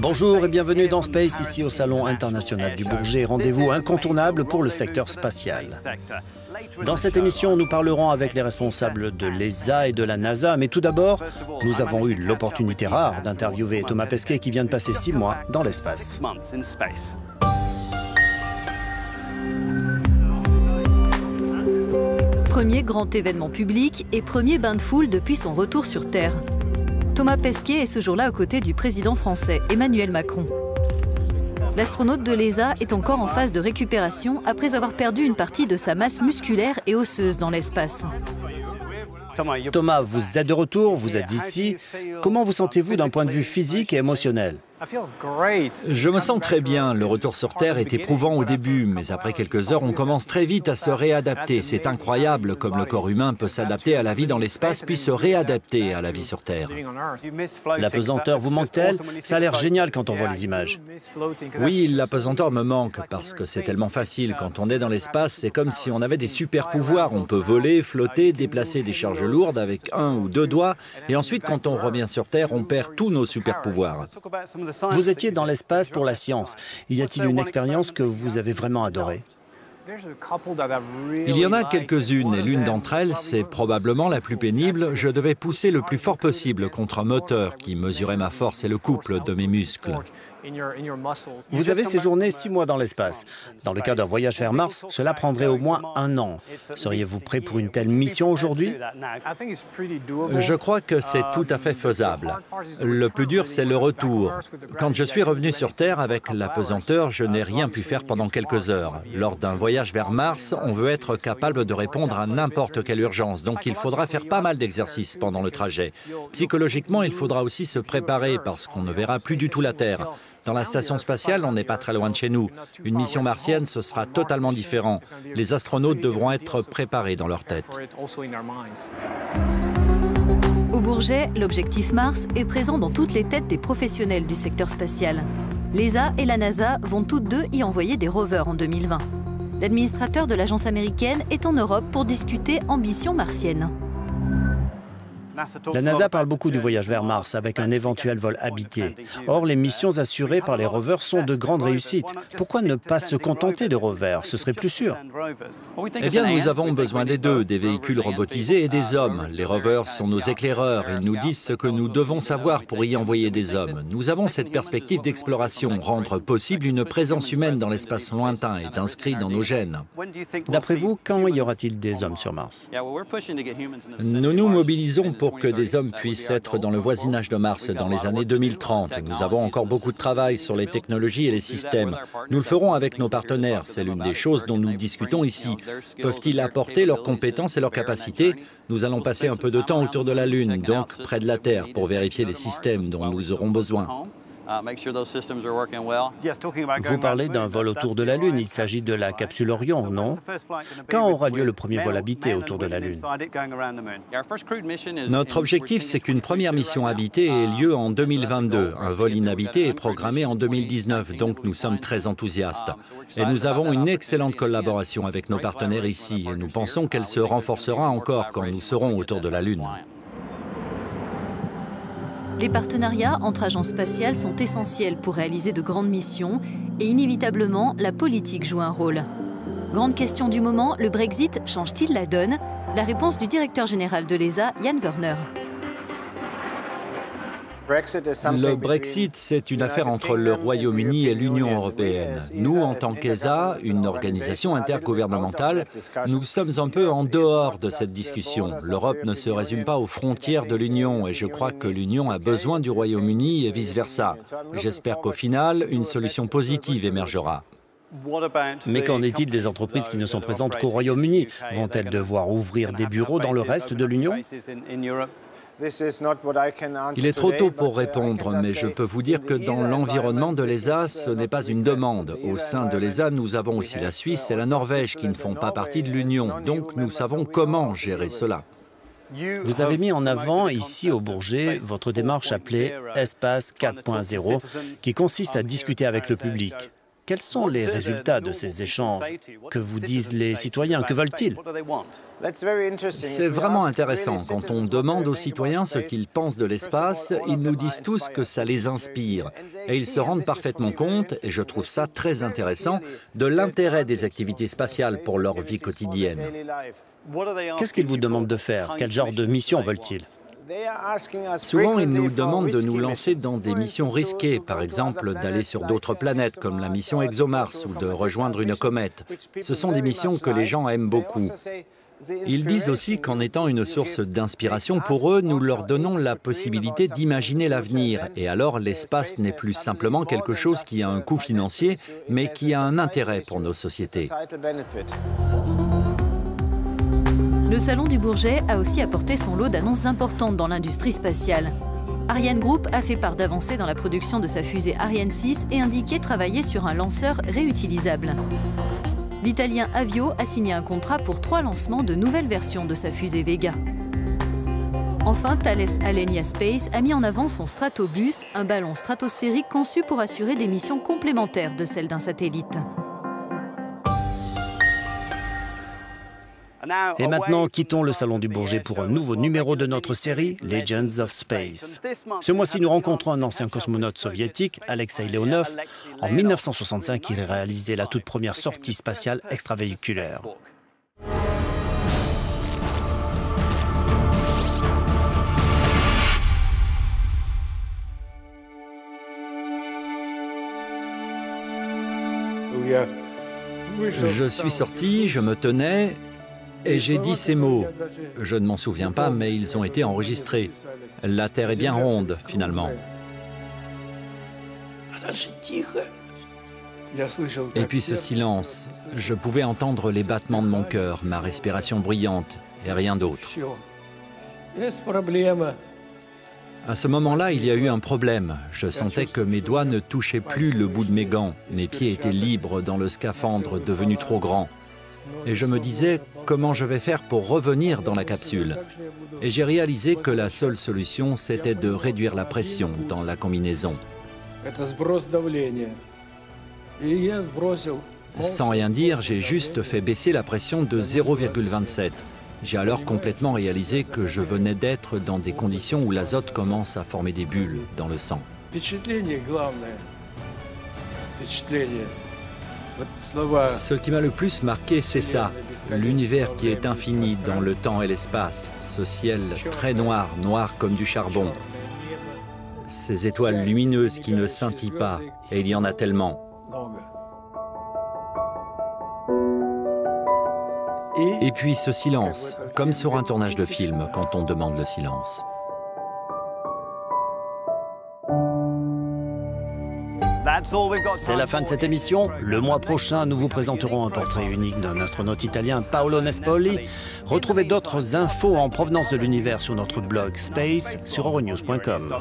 Bonjour et bienvenue dans Space, ici au Salon international du Bourget, rendez-vous incontournable pour le secteur spatial. Dans cette émission, nous parlerons avec les responsables de l'ESA et de la NASA, mais tout d'abord, nous avons eu l'opportunité rare d'interviewer Thomas Pesquet qui vient de passer 6 mois dans l'espace. Premier grand événement public et premier bain de foule depuis son retour sur Terre. Thomas Pesquet est ce jour-là aux côtés du président français, Emmanuel Macron. L'astronaute de l'ESA est encore en phase de récupération après avoir perdu une partie de sa masse musculaire et osseuse dans l'espace. Thomas, vous êtes de retour, vous êtes ici. Comment vous sentez-vous d'un point de vue physique et émotionnel ? Je me sens très bien. Le retour sur Terre est éprouvant au début, mais après quelques heures, on commence très vite à se réadapter. C'est incroyable comme le corps humain peut s'adapter à la vie dans l'espace puis se réadapter à la vie sur Terre. La pesanteur vous manque-t-elle? Ça a l'air génial quand on voit les images. Oui, la pesanteur me manque parce que c'est tellement facile. Quand on est dans l'espace, c'est comme si on avait des super pouvoirs. On peut voler, flotter, déplacer des charges lourdes avec 1 ou 2 doigts. Et ensuite, quand on revient sur Terre, on perd tous nos super pouvoirs. Vous étiez dans l'espace pour la science. Y a-t-il une expérience que vous avez vraiment adorée? Il y en a quelques-unes et l'une d'entre elles, c'est probablement la plus pénible. Je devais pousser le plus fort possible contre un moteur qui mesurait ma force et le couple de mes muscles. Vous avez séjourné 6 mois dans l'espace. Dans le cas d'un voyage vers Mars, cela prendrait au moins 1 an. Seriez-vous prêt pour une telle mission aujourd'hui? Je crois que c'est tout à fait faisable. Le plus dur, c'est le retour. Quand je suis revenu sur Terre avec la pesanteur, je n'ai rien pu faire pendant quelques heures. Lors d'un voyage vers Mars, on veut être capable de répondre à n'importe quelle urgence. Donc il faudra faire pas mal d'exercices pendant le trajet. Psychologiquement, il faudra aussi se préparer parce qu'on ne verra plus du tout la Terre. Dans la station spatiale, on n'est pas très loin de chez nous. Une mission martienne, ce sera totalement différent. Les astronautes devront être préparés dans leur tête. Au Bourget, l'objectif Mars est présent dans toutes les têtes des professionnels du secteur spatial. L'ESA et la NASA vont toutes deux y envoyer des rovers en 2020. L'administrateur de l'agence américaine est en Europe pour discuter ambition martienne. La NASA parle beaucoup du voyage vers Mars avec un éventuel vol habité. Or, les missions assurées par les rovers sont de grandes réussites. Pourquoi ne pas se contenter de rovers? Ce serait plus sûr. Eh bien, nous avons besoin des deux, des véhicules robotisés et des hommes. Les rovers sont nos éclaireurs. Ils nous disent ce que nous devons savoir pour y envoyer des hommes. Nous avons cette perspective d'exploration. Rendre possible une présence humaine dans l'espace lointain est inscrit dans nos gènes. D'après vous, quand y aura-t-il des hommes sur Mars? Nous nous mobilisons pour que des hommes puissent être dans le voisinage de Mars dans les années 2030. Nous avons encore beaucoup de travail sur les technologies et les systèmes. Nous le ferons avec nos partenaires. C'est l'une des choses dont nous discutons ici. Peuvent-ils apporter leurs compétences et leurs capacités? Nous allons passer un peu de temps autour de la Lune, donc près de la Terre, pour vérifier les systèmes dont nous aurons besoin. Vous parlez d'un vol autour de la Lune. Il s'agit de la capsule Orion, non? Quand aura lieu le premier vol habité autour de la Lune? Notre objectif, c'est qu'une première mission habitée ait lieu en 2022. Un vol inhabité est programmé en 2019, donc nous sommes très enthousiastes. Et nous avons une excellente collaboration avec nos partenaires ici, et nous pensons qu'elle se renforcera encore quand nous serons autour de la Lune. Les partenariats entre agences spatiales sont essentiels pour réaliser de grandes missions et inévitablement, la politique joue un rôle. Grande question du moment, le Brexit change-t-il la donne? La réponse du directeur général de l'ESA, Jan Werner. Le Brexit, c'est une affaire entre le Royaume-Uni et l'Union européenne. Nous, en tant qu'ESA, une organisation intergouvernementale, nous sommes un peu en dehors de cette discussion. L'Europe ne se résume pas aux frontières de l'Union et je crois que l'Union a besoin du Royaume-Uni et vice-versa. J'espère qu'au final, une solution positive émergera. Mais qu'en est-il des entreprises qui ne sont présentes qu'au Royaume-Uni? Vont-elles devoir ouvrir des bureaux dans le reste de l'Union? Il est trop tôt pour répondre, mais je peux vous dire que dans l'environnement de l'ESA, ce n'est pas une demande. Au sein de l'ESA, nous avons aussi la Suisse et la Norvège qui ne font pas partie de l'Union, donc nous savons comment gérer cela. Vous avez mis en avant ici au Bourget votre démarche appelée Espace 4.0 qui consiste à discuter avec le public. Quels sont les résultats de ces échanges? Que vous disent les citoyens? Que veulent-ils? C'est vraiment intéressant. Quand on demande aux citoyens ce qu'ils pensent de l'espace, ils nous disent tous que ça les inspire. Et ils se rendent parfaitement compte, et je trouve ça très intéressant, de l'intérêt des activités spatiales pour leur vie quotidienne. Qu'est-ce qu'ils vous demandent de faire? Quel genre de mission veulent-ils? Souvent, ils nous demandent de nous lancer dans des missions risquées, par exemple d'aller sur d'autres planètes comme la mission ExoMars ou de rejoindre une comète. Ce sont des missions que les gens aiment beaucoup. Ils disent aussi qu'en étant une source d'inspiration pour eux, nous leur donnons la possibilité d'imaginer l'avenir. Et alors, l'espace n'est plus simplement quelque chose qui a un coût financier, mais qui a un intérêt pour nos sociétés. Le Salon du Bourget a aussi apporté son lot d'annonces importantes dans l'industrie spatiale. Ariane Group a fait part d'avancées dans la production de sa fusée Ariane 6 et indiqué travailler sur un lanceur réutilisable. L'italien Avio a signé un contrat pour 3 lancements de nouvelles versions de sa fusée Vega. Enfin, Thales Alenia Space a mis en avant son Stratobus, un ballon stratosphérique conçu pour assurer des missions complémentaires de celles d'un satellite. Et maintenant, quittons le Salon du Bourget pour un nouveau numéro de notre série Legends of Space. Ce mois-ci, nous rencontrons un ancien cosmonaute soviétique, Alexei Leonov. En 1965, il réalisait la toute première sortie spatiale extravéhiculaire. Je suis sorti, je me tenais... Et j'ai dit ces mots. Je ne m'en souviens pas, mais ils ont été enregistrés. La Terre est bien ronde, finalement. Et puis ce silence. Je pouvais entendre les battements de mon cœur, ma respiration bruyante, et rien d'autre. À ce moment-là, il y a eu un problème. Je sentais que mes doigts ne touchaient plus le bout de mes gants. Mes pieds étaient libres dans le scaphandre devenu trop grand. Et je me disais, comment je vais faire pour revenir dans la capsule? Et j'ai réalisé que la seule solution, c'était de réduire la pression dans la combinaison. Sans rien dire, j'ai juste fait baisser la pression de 0,27. J'ai alors complètement réalisé que je venais d'être dans des conditions où l'azote commence à former des bulles dans le sang. Ce qui m'a le plus marqué, c'est ça, l'univers qui est infini dans le temps et l'espace, ce ciel très noir, noir comme du charbon, ces étoiles lumineuses qui ne scintillent pas, et il y en a tellement. Et puis ce silence, comme sur un tournage de film quand on demande le silence. C'est la fin de cette émission. Le mois prochain, nous vous présenterons un portrait unique d'un astronaute italien, Paolo Nespoli. Retrouvez d'autres infos en provenance de l'univers sur notre blog Space sur euronews.com.